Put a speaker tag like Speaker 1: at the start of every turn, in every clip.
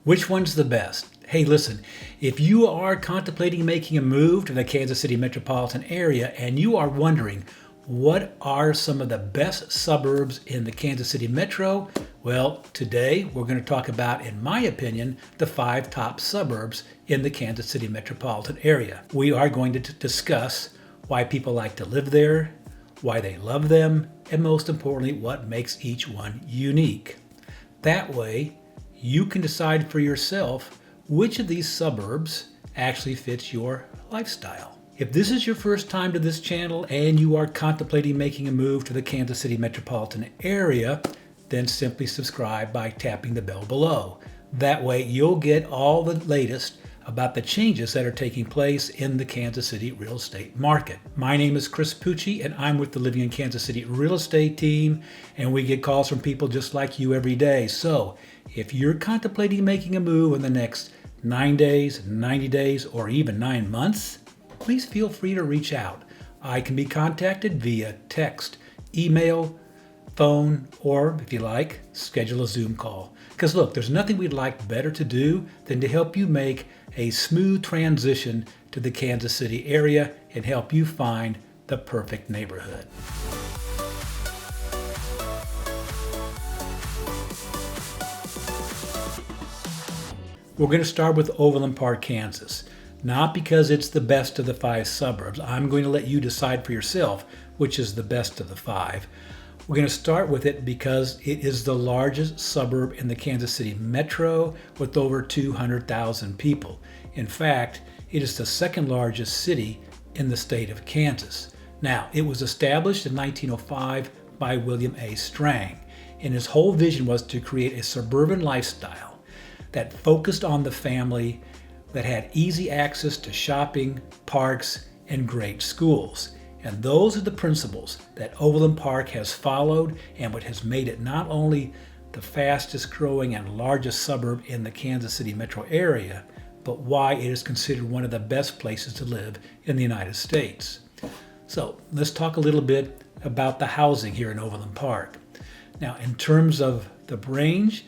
Speaker 1: Which one's the best? Hey, listen, if you are contemplating making a move to the Kansas City metropolitan area and you are wondering what are some of the best suburbs in the Kansas City metro, well, today we're going to talk about, in my opinion, the 5 top suburbs in the Kansas City metropolitan area. We are going to discuss why people like to live there, why they love them, and most importantly, what makes each one unique. That way, you can decide for yourself which of these suburbs actually fits your lifestyle. If this is your first time to this channel and you are contemplating making a move to the Kansas City metropolitan area, then simply subscribe by tapping the bell below. That way you'll get all the latest about the changes that are taking place in the Kansas City real estate market. My name is Chris Pucci and I'm with the Living in Kansas City real estate team, and we get calls from people just like you every day. So if you're contemplating making a move in the next 9 days, 90 days, or even 9 months, please feel free to reach out. I can be contacted via text, email, phone, or if you like, schedule a Zoom call. Because look, there's nothing we'd like better to do than to help you make a smooth transition to the Kansas City area and help you find the perfect neighborhood. We're going to start with Overland Park, Kansas. Not because it's the best of the 5 suburbs. I'm going to let you decide for yourself which is the best of the 5. We're going to start with it because it is the largest suburb in the Kansas City metro with over 200,000 people. In fact, it is the second largest city in the state of Kansas. Now, it was established in 1905 by William A. Strang, and his whole vision was to create a suburban lifestyle that focused on the family, that had easy access to shopping, parks, and great schools. And those are the principles that Overland Park has followed, and what has made it not only the fastest growing and largest suburb in the Kansas City metro area, but why it is considered one of the best places to live in the United States. So let's talk a little bit about the housing here in Overland Park. Now, in terms of the range,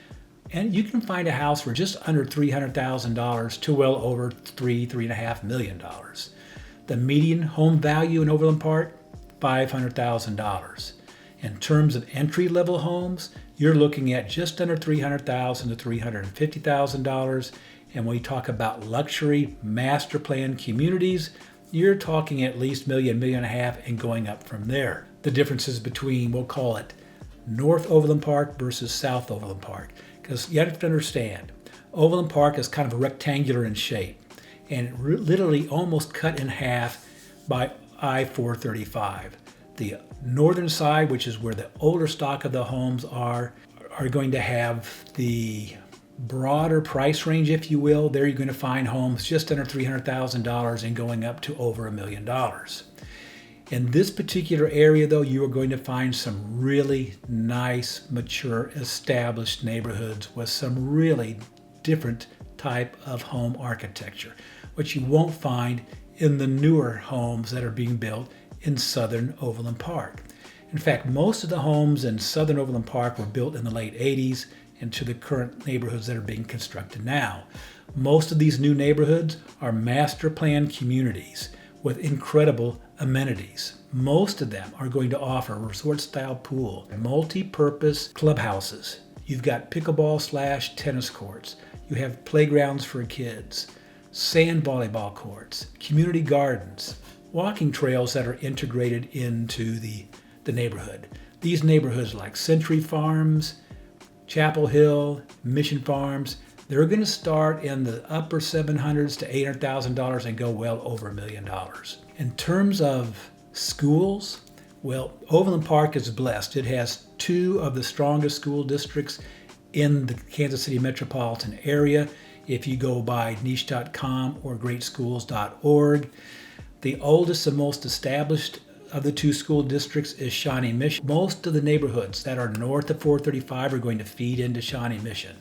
Speaker 1: and you can find a house for just under $300,000 to well over $3.5 million. The median home value in Overland Park, $500,000. In terms of entry-level homes, you're looking at just under $300,000 to $350,000. And when we talk about luxury master plan communities, you're talking at least $1 million, $1.5 million, and going up from there. The differences between, we'll call it North Overland Park versus South Overland Park. Because you have to understand, Overland Park is kind of rectangular in shape and literally almost cut in half by I-435. The northern side, which is where the older stock of the homes are going to have the broader price range, if you will. There you're going to find homes just under $300,000 and going up to over $1 million. In this particular area, though, you are going to find some really nice, mature, established neighborhoods with some really different type of home architecture, which you won't find in the newer homes that are being built in southern Overland Park. In fact, most of the homes in southern Overland Park were built in the late 80s into the current neighborhoods that are being constructed now. Most of these new neighborhoods are master plan communities with incredible amenities. Most of them are going to offer a resort-style pool, multi-purpose clubhouses. You've got pickleball / tennis courts. You have playgrounds for kids, sand volleyball courts, community gardens, walking trails that are integrated into the neighborhood. These neighborhoods like Century Farms, Chapel Hill, Mission Farms, they're going to start in the upper $700,000 to $800,000 and go well over $1 million. In terms of schools, well, Overland Park is blessed. It has 2 of the strongest school districts in the Kansas City metropolitan area. If you go by niche.com or greatschools.org, the oldest and most established of the 2 school districts is Shawnee Mission. Most of the neighborhoods that are north of 435 are going to feed into Shawnee Mission.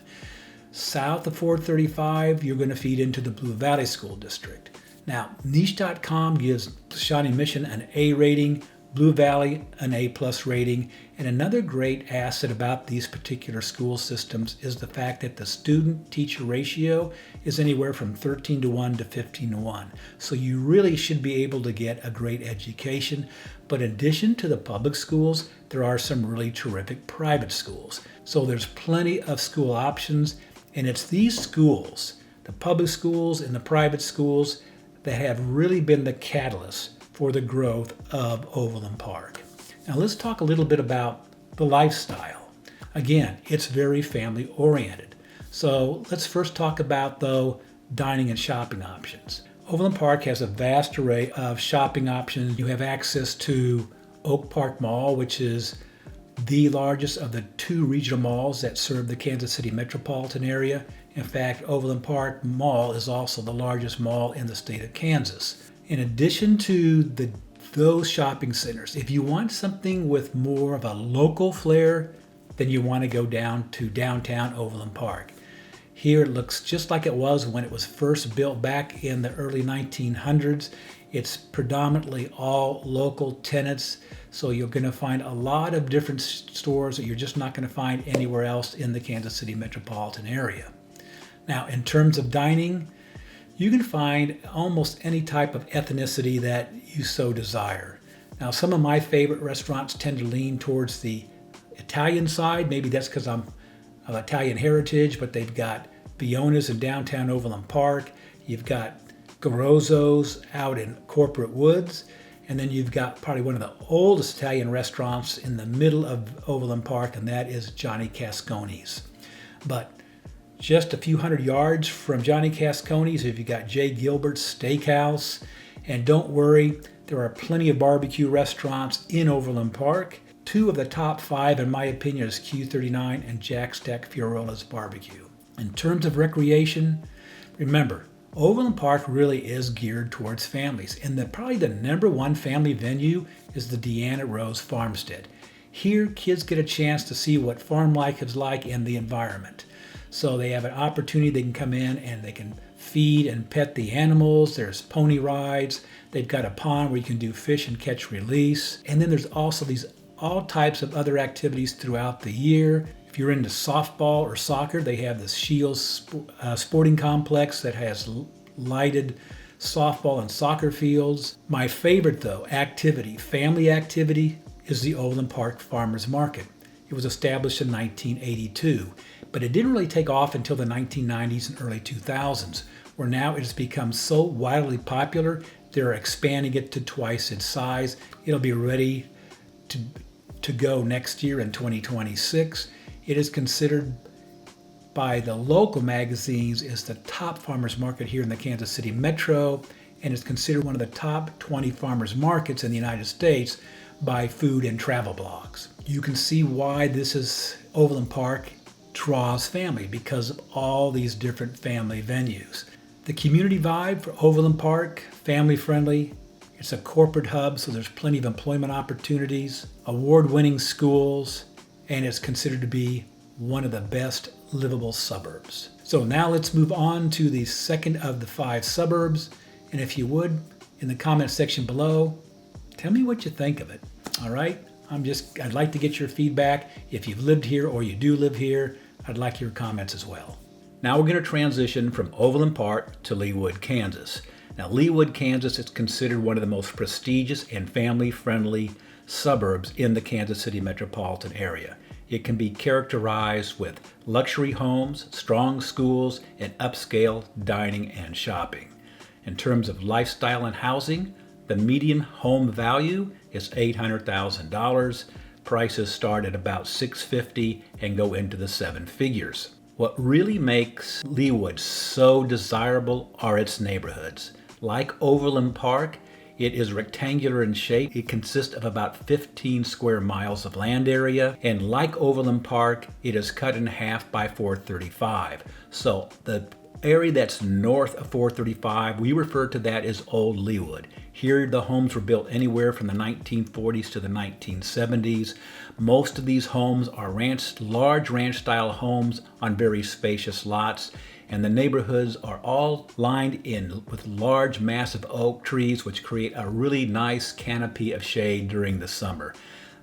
Speaker 1: South of 435, you're going to feed into the Blue Valley School District. Now, niche.com gives Shawnee Mission an A rating, Blue Valley, an A+ rating. And another great asset about these particular school systems is the fact that the student-teacher ratio is anywhere from 13:1 to 15:1. So you really should be able to get a great education. But in addition to the public schools, there are some really terrific private schools. So there's plenty of school options, and it's these schools, the public schools and the private schools, that have really been the catalyst for the growth of Overland Park. Now let's talk a little bit about the lifestyle. Again, it's very family oriented. So let's first talk about, though, dining and shopping options. Overland Park has a vast array of shopping options. You have access to Oak Park Mall, which is the largest of the 2 regional malls that serve the Kansas City metropolitan area. In fact, Overland Park Mall is also the largest mall in the state of Kansas. In addition to those shopping centers, if you want something with more of a local flair, then you want to go down to downtown Overland Park. Here it looks just like it was when it was first built back in the early 1900s. It's predominantly all local tenants, so you're going to find a lot of different stores that you're just not going to find anywhere else in the Kansas City metropolitan area. Now, in terms of dining, you can find almost any type of ethnicity that you so desire. Now, some of my favorite restaurants tend to lean towards the Italian side. Maybe that's because I'm of Italian heritage, but they've got Fiona's in downtown Overland Park. You've got Garozzo's out in Corporate Woods. And then you've got probably one of the oldest Italian restaurants in the middle of Overland Park, and that is Johnny Cascone's. But just a few hundred yards from Johnny Cascone's, you've got Jay Gilbert's Steakhouse. And don't worry, there are plenty of barbecue restaurants in Overland Park. 2 of the top 5, in my opinion, is Q39 and Jack Stack Fiorola's Barbecue. In terms of recreation, remember, Overland Park really is geared towards families, and probably the #1 family venue is the Deanna Rose Farmstead. Here, kids get a chance to see what farm life is like in the environment. So they have an opportunity, they can come in and they can feed and pet the animals. There's pony rides. They've got a pond where you can do fish and catch release. And then there's also all types of other activities throughout the year. If you're into softball or soccer, they have the Shields Sporting Complex that has lighted softball and soccer fields. My favorite, though, family activity, is the Overland Park Farmers Market. It was established in 1982, but it didn't really take off until the 1990s and early 2000s, where now it has become so wildly popular, they're expanding it to twice its size. It'll be ready to go next year in 2026. It is considered by the local magazines as the top farmers market here in the Kansas City metro, and is considered one of the top 20 farmers markets in the United States by food and travel blogs. You can see why Overland Park draws family, because of all these different family venues. The community vibe for Overland Park, family friendly. It's a corporate hub, so there's plenty of employment opportunities, award-winning schools, and it's considered to be one of the best livable suburbs. So now let's move on to the second of the 5 suburbs. And if you would, in the comment section below, tell me what you think of it. All right? I'd like to get your feedback. If you've lived here or you do live here, I'd like your comments as well. Now we're going to transition from Overland Park to Leawood, Kansas. Now, Leawood, Kansas is considered one of the most prestigious and family-friendly suburbs in the Kansas City metropolitan area. It can be characterized with luxury homes, strong schools, and upscale dining and shopping. In terms of lifestyle and housing, the median home value is $800,000. Prices start at about $650,000 and go into the 7 figures. What really makes Leawood so desirable are its neighborhoods. Like Overland Park, it is rectangular in shape. It consists of about 15 square miles of land area. And like Overland Park, it is cut in half by 435. So the area that's north of 435, we refer to that as Old Leawood. Here, the homes were built anywhere from the 1940s to the 1970s. Most of these homes are large ranch-style homes on very spacious lots. and the neighborhoods are all lined in with large, massive oak trees, which create a really nice canopy of shade during the summer.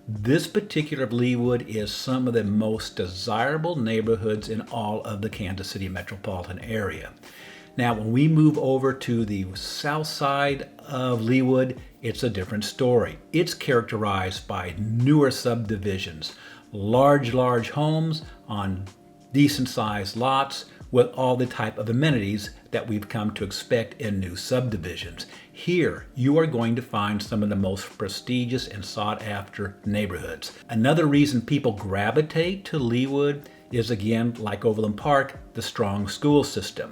Speaker 1: This particular Leawood is some of the most desirable neighborhoods in all of the Kansas City metropolitan area. Now, when we move over to the south side of Leawood, it's a different story. It's characterized by newer subdivisions, large homes on decent sized lots with all the type of amenities that we've come to expect in new subdivisions. Here, you are going to find some of the most prestigious and sought after neighborhoods. Another reason people gravitate to Leawood is, again, like Overland Park, the strong school system.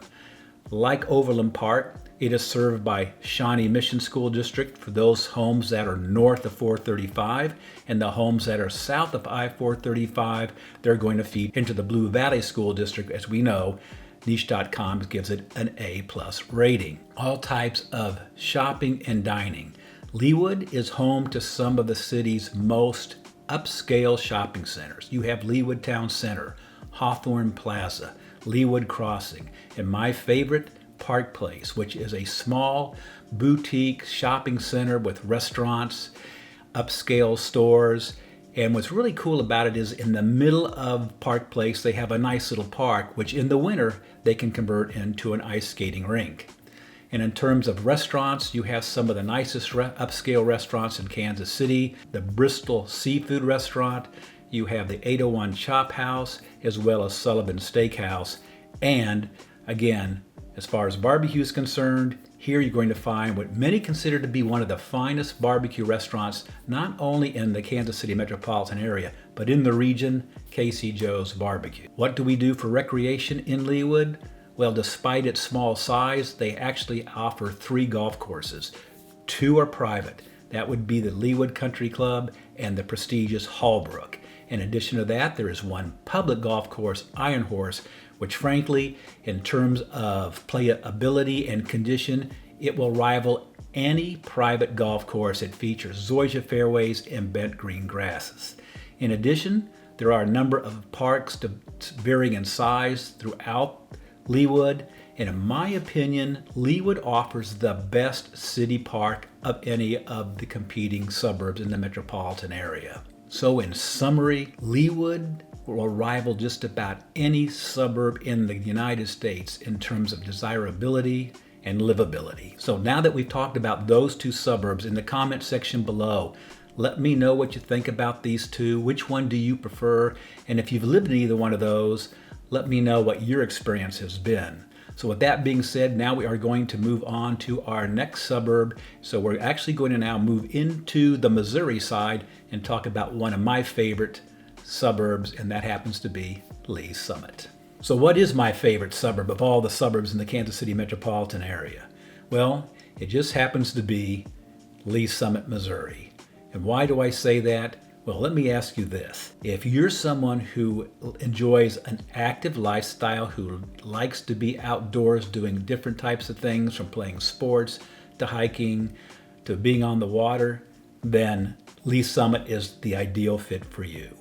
Speaker 1: Like Overland Park, it is served by Shawnee Mission School District for those homes that are north of 435, and the homes that are south of I-435, they're going to feed into the Blue Valley School District. As we know, niche.com gives it an A+ rating. All types of shopping and dining. Leawood is home to some of the city's most upscale shopping centers. You have Leawood Town Center, Hawthorne Plaza, Leawood Crossing, and my favorite, Park Place, which is a small boutique shopping center with restaurants, upscale stores. And what's really cool about it is in the middle of Park Place, they have a nice little park, which in the winter, they can convert into an ice skating rink. And in terms of restaurants, you have some of the nicest upscale restaurants in Kansas City, the Bristol Seafood Restaurant, you have the 801 Chop House, as well as Sullivan Steakhouse. And again, as far as barbecue is concerned, here you're going to find what many consider to be one of the finest barbecue restaurants, not only in the Kansas City metropolitan area, but in the region, Casey Joe's Barbecue. What do we do for recreation in Leawood? Well, despite its small size, they actually offer 3 golf courses. 2 are private. That would be the Leawood Country Club and the prestigious Hallbrook. In addition to that, there is 1 public golf course, Iron Horse, which frankly, in terms of playability and condition, it will rival any private golf course. It features zoysia fairways and bent green grasses. In addition, there are a number of parks varying in size throughout Leawood, and in my opinion, Leawood offers the best city park of any of the competing suburbs in the metropolitan area. So in summary, Leawood will rival just about any suburb in the United States in terms of desirability and livability. So now that we've talked about those 2 suburbs, in the comment section below, let me know what you think about these 2. Which one do you prefer? And if you've lived in either one of those, let me know what your experience has been. So with that being said, now we are going to move on to our next suburb. So we're actually going to now move into the Missouri side and talk about one of my favorite suburbs, and that happens to be Lee's Summit. So what is my favorite suburb of all the suburbs in the Kansas City metropolitan area? Well, it just happens to be Lee's Summit, Missouri. And why do I say that? Well, let me ask you this. If you're someone who enjoys an active lifestyle, who likes to be outdoors doing different types of things, from playing sports to hiking to being on the water, then Lee's Summit is the ideal fit for you.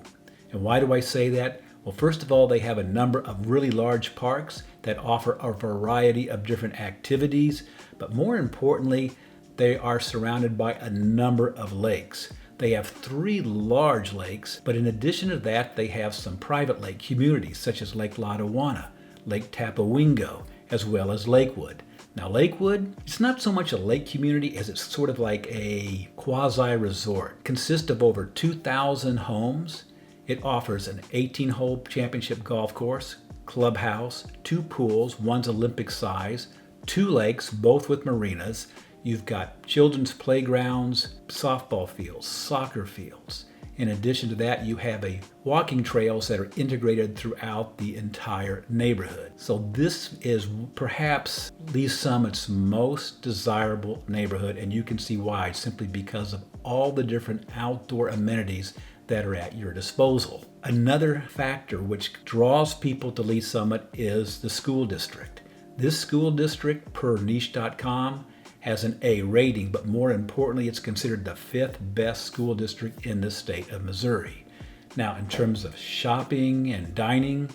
Speaker 1: And why do I say that? Well, first of all, they have a number of really large parks that offer a variety of different activities, but more importantly, they are surrounded by a number of lakes. They have 3 large lakes, but in addition to that, they have some private lake communities such as Lake Lotawana, Lake Tapawingo, as well as Lakewood. Now Lakewood, it's not so much a lake community as it's sort of like a quasi-resort. It consists of over 2,000 homes. It offers an 18-hole championship golf course, clubhouse, 2 pools, one's Olympic size, 2 lakes, both with marinas. You've got children's playgrounds, softball fields, soccer fields. In addition to that, you have walking trails that are integrated throughout the entire neighborhood. So this is perhaps Lee's Summit's most desirable neighborhood, and you can see why, simply because of all the different outdoor amenities that are at your disposal. Another factor which draws people to Lee's Summit is the school district. This school district, per niche.com, has an A rating, but more importantly, it's considered the 5th best school district in the state of Missouri. Now, in terms of shopping and dining,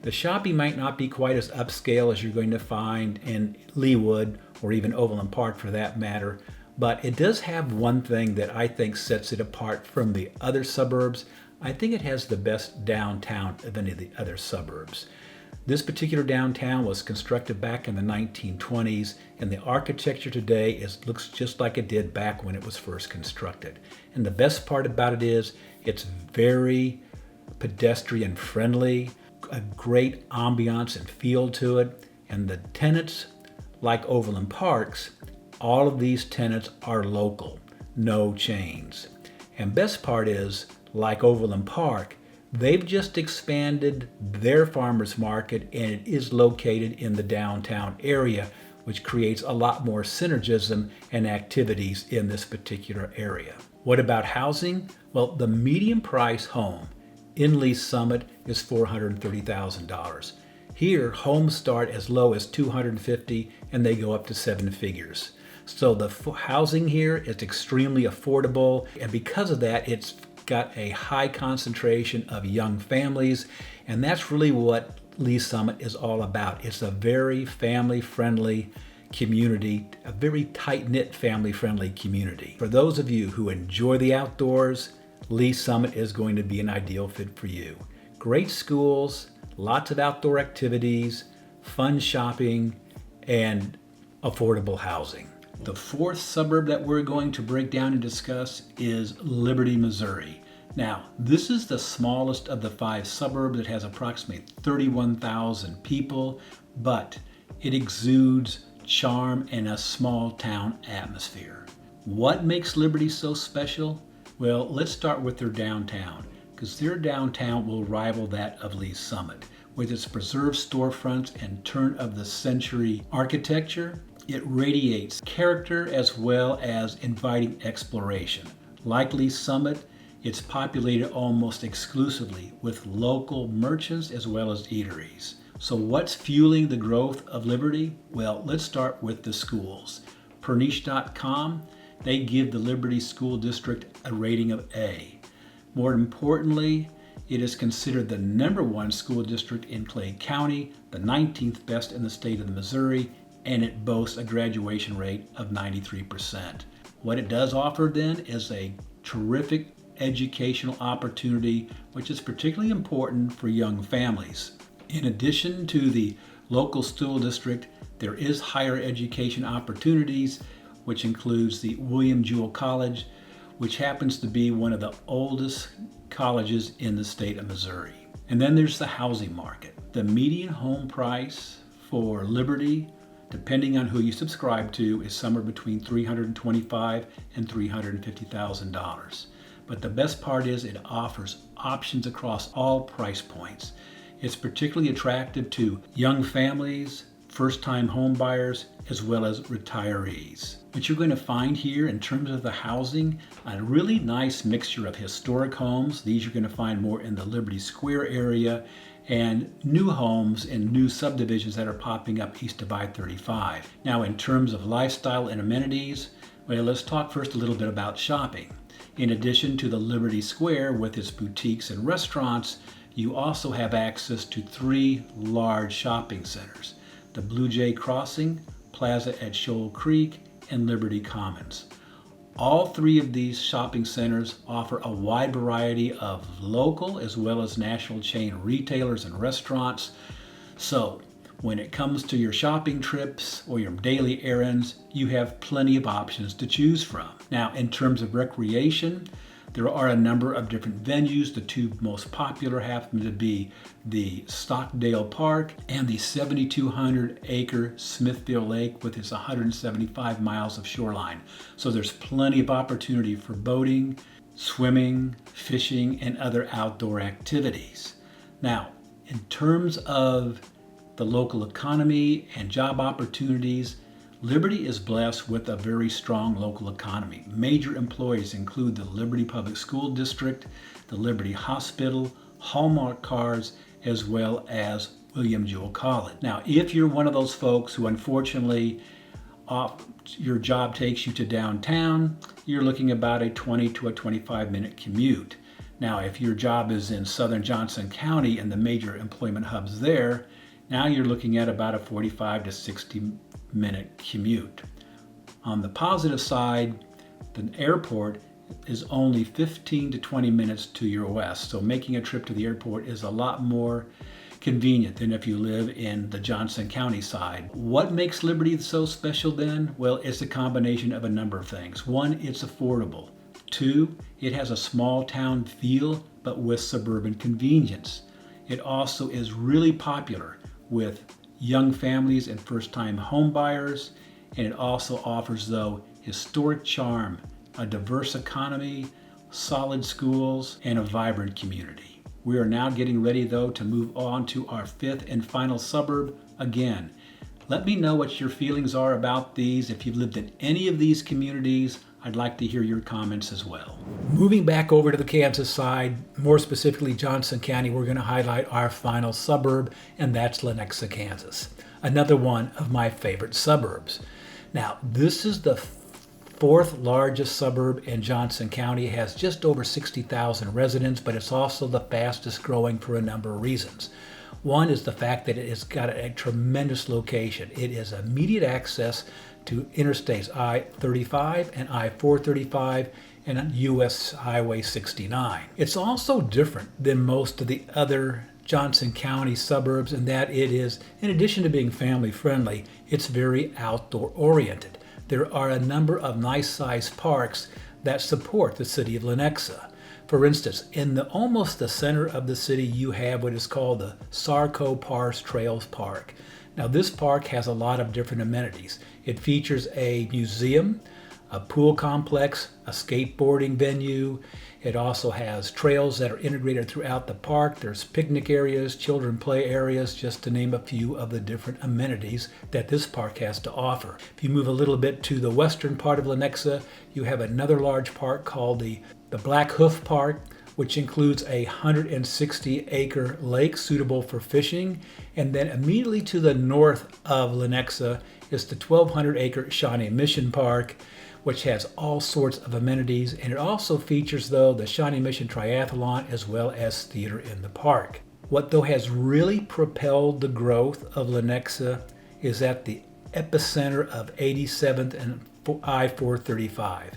Speaker 1: The shopping might not be quite as upscale as you're going to find in Leawood or even Overland Park for that matter, but it does have one thing that I think sets it apart from the other suburbs. I think it has the best downtown of any of the other suburbs. This particular downtown was constructed back in the 1920s, and the architecture today looks just like it did back when it was first constructed. And the best part about it is it's very pedestrian friendly, a great ambiance and feel to it, and the tenants, like Overland Parks, all of these tenants are local, no chains. And best part is, like Overland Park, they've just expanded their farmers market, and it is located in the downtown area, which creates a lot more synergism and activities in this particular area. What about housing? Well, the median price home in Lee's Summit is $430,000. Here, homes start as low as $250,000 and they go up to seven figures. So the housing here is extremely affordable, and because of that, it's got a high concentration of young families, and that's really what Lee's Summit is all about. It's a very family-friendly community, a very tight-knit family-friendly community. For those of you who enjoy the outdoors, Lee's Summit is going to be an ideal fit for you. Great schools, lots of outdoor activities, fun shopping, and affordable housing. The fourth suburb that we're going to break down and discuss is Liberty, Missouri. Now, this is the smallest of the five suburbs. It has approximately 31,000 people, but it exudes charm and a small town atmosphere. What makes Liberty so special? Well, let's start with their downtown, because their downtown will rival that of Lee's Summit. With its preserved storefronts and turn-of-the-century architecture, it radiates character as well as inviting exploration. Like Lee's Summit, it's populated almost exclusively with local merchants as well as eateries. So what's fueling the growth of Liberty? Well, let's start with the schools. Per niche.com, they give the Liberty School District a rating of A. More importantly, it is considered the #1 school district in Clay County, the 19th best in the state of Missouri, and it boasts a graduation rate of 93%. What it does offer then is a terrific educational opportunity, which is particularly important for young families. In addition to the local school district, there is higher education opportunities, which includes the William Jewell College, which happens to be one of the oldest colleges in the state of Missouri. And then there's the housing market. The median home price for Liberty, depending on who you subscribe to, is somewhere between $325,000 and $350,000. But the best part is it offers options across all price points. It's particularly attractive to young families, first-time home buyers, as well as retirees. What you're going to find here in terms of the housing, a really nice mixture of historic homes. These you're going to find more in the Liberty Square area, and new homes in new subdivisions that are popping up east of I-35. Now, in terms of lifestyle and amenities, well, let's talk first a little bit about shopping. In addition to the Liberty Square with its boutiques and restaurants, you also have access to 3 large shopping centers: the Blue Jay Crossing, Plaza at Shoal Creek, and Liberty Commons. All 3 of these shopping centers offer a wide variety of local as well as national chain retailers and restaurants. So when it comes to your shopping trips or your daily errands, you have plenty of options to choose from. Now, in terms of recreation, there are a number of different venues. The 2 most popular happen to be the Stockdale Park and the 7,200-acre Smithville Lake with its 175 miles of shoreline. So there's plenty of opportunity for boating, swimming, fishing, and other outdoor activities. Now, in terms of the local economy and job opportunities, Liberty is blessed with a very strong local economy. Major employers include the Liberty Public School District, the Liberty Hospital, Hallmark Cars, as well as William Jewell College. Now, if you're one of those folks who unfortunately your job takes you to downtown, you're looking about a 20 to a 25-minute commute. Now, if your job is in southern Johnson County and the major employment hubs there, now you're looking at about a 45 to 60 minute commute. On the positive side, the airport is only 15 to 20 minutes to your west, so making a trip to the airport is a lot more convenient than if you live in the Johnson County side. What makes Liberty so special then? Well, it's a combination of a number of things. One, it's affordable. Two, it has a small town feel, but with suburban convenience. It also is really popular with young families and first-time home buyers, and it also offers, though, historic charm, a diverse economy, solid schools, and a vibrant community. We are now getting ready, though, to move on to our fifth and final suburb again. Let me know what your feelings are about these. If you've lived in any of these communities, I'd like to hear your comments as well. Moving back over to the Kansas side, more specifically Johnson County, we're going to highlight our final suburb, and that's Lenexa, Kansas. Another one of my favorite suburbs. Now, this is the fourth largest suburb in Johnson County. It has just over 60,000 residents, but it's also the fastest growing for a number of reasons. One is the fact that it has got a tremendous location. It is immediate access to interstates I-35 and I-435 and US Highway 69. It's also different than most of the other Johnson County suburbs in that it is, in addition to being family friendly, it's very outdoor oriented. There are a number of nice-sized parks that support the city of Lenexa. For instance, in almost the center of the city, you have what is called the Sarco Pars Trails Park. Now, this park has a lot of different amenities. It features a museum, a pool complex, a skateboarding venue. It also has trails that are integrated throughout the park. There's picnic areas, children play areas, just to name a few of the different amenities that this park has to offer. If you move a little bit to the western part of Lenexa, you have another large park called the Black Hoof Park, which includes a 160-acre lake suitable for fishing. And then immediately to the north of Lenexa is the 1,200-acre Shawnee Mission Park, which has all sorts of amenities, and it also features, though, the Shawnee Mission Triathlon as well as theater in the park. What, though, has really propelled the growth of Lenexa is at the epicenter of 87th and I-435.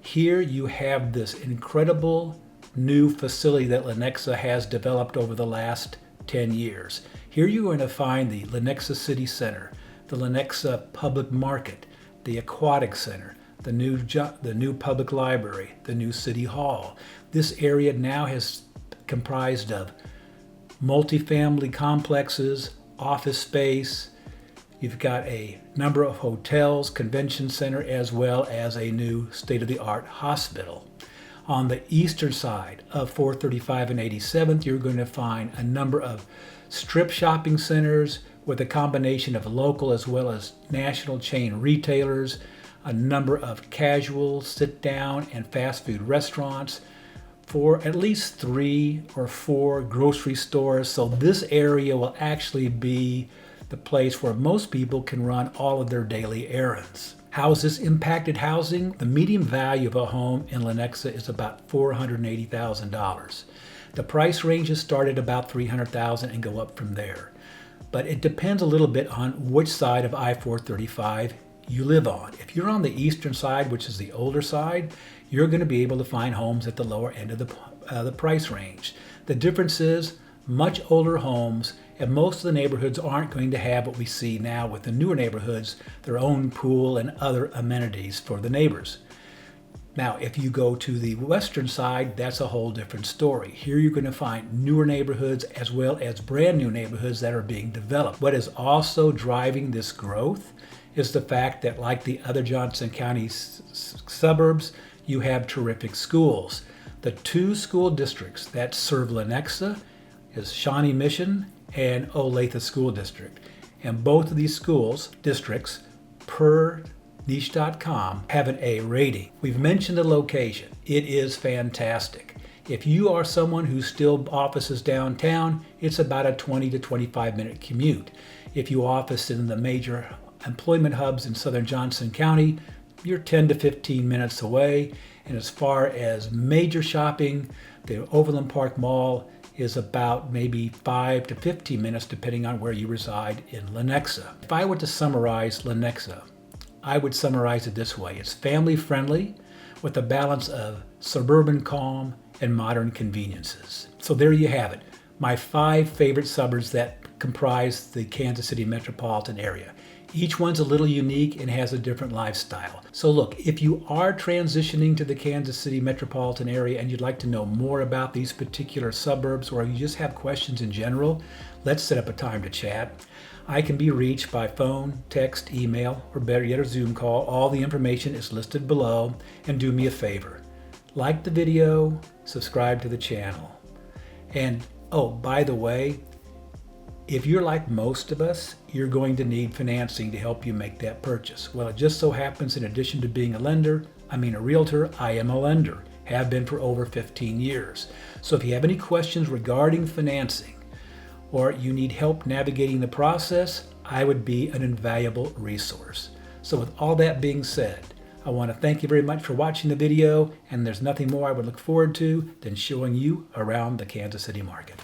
Speaker 1: Here you have this incredible new facility that Lenexa has developed over the last 10 years. Here you're going to find the Lenexa City Center, the Lenexa Public Market, the Aquatic Center, the new public library, the new city hall. This area now has comprised of multifamily complexes, office space. You've got a number of hotels, convention center, as well as a new state-of-the-art hospital. On the eastern side of 435 and 87th, you're going to find a number of strip shopping centers with a combination of local as well as national chain retailers, a number of casual, sit-down, and fast food restaurants, for at least 3 or 4 grocery stores. So this area will actually be the place where most people can run all of their daily errands. How has this impacted housing? The median value of a home in Lenexa is about $480,000. The price ranges start at about $300,000 and go up from there. But it depends a little bit on which side of I-435 you live on. If you're on the eastern side, which is the older side, you're going to be able to find homes at the lower end of the price range. The difference is much older homes, and most of the neighborhoods aren't going to have what we see now with the newer neighborhoods, their own pool and other amenities for the neighbors. Now, if you go to the western side, that's a whole different story. Here you're going to find newer neighborhoods as well as brand new neighborhoods that are being developed. What is also driving this growth is the fact that, like the other Johnson County suburbs, you have terrific schools. The 2 school districts that serve Lenexa is Shawnee Mission and Olathe School District. And both of these schools districts, per niche.com, have an A rating. We've mentioned the location. It is fantastic. If you are someone who still offices downtown, it's about a 20 to 25 minute commute. If you office in the major employment hubs in southern Johnson County, you're 10 to 15 minutes away. And as far as major shopping, The Overland Park Mall is about maybe 5 to 15 minutes depending on where you reside in Lenexa. If I were to summarize Lenexa, I would summarize it this way. It's family friendly with a balance of suburban calm and modern conveniences. So there you have it, my 5 favorite suburbs that comprise the Kansas City metropolitan area. Each one's a little unique and has a different lifestyle. So look, if you are transitioning to the Kansas City metropolitan area and you'd like to know more about these particular suburbs, or you just have questions in general, let's set up a time to chat. I can be reached by phone, text, email, or better yet, a Zoom call. All the information is listed below. And do me a favor, like the video, subscribe to the channel. And oh, by the way, if you're like most of us, you're going to need financing to help you make that purchase. Well, it just so happens, in addition to being a realtor, I am a lender, have been for over 15 years. So if you have any questions regarding financing or you need help navigating the process, I would be an invaluable resource. So with all that being said, I want to thank you very much for watching the video, and there's nothing more I would look forward to than showing you around the Kansas City market.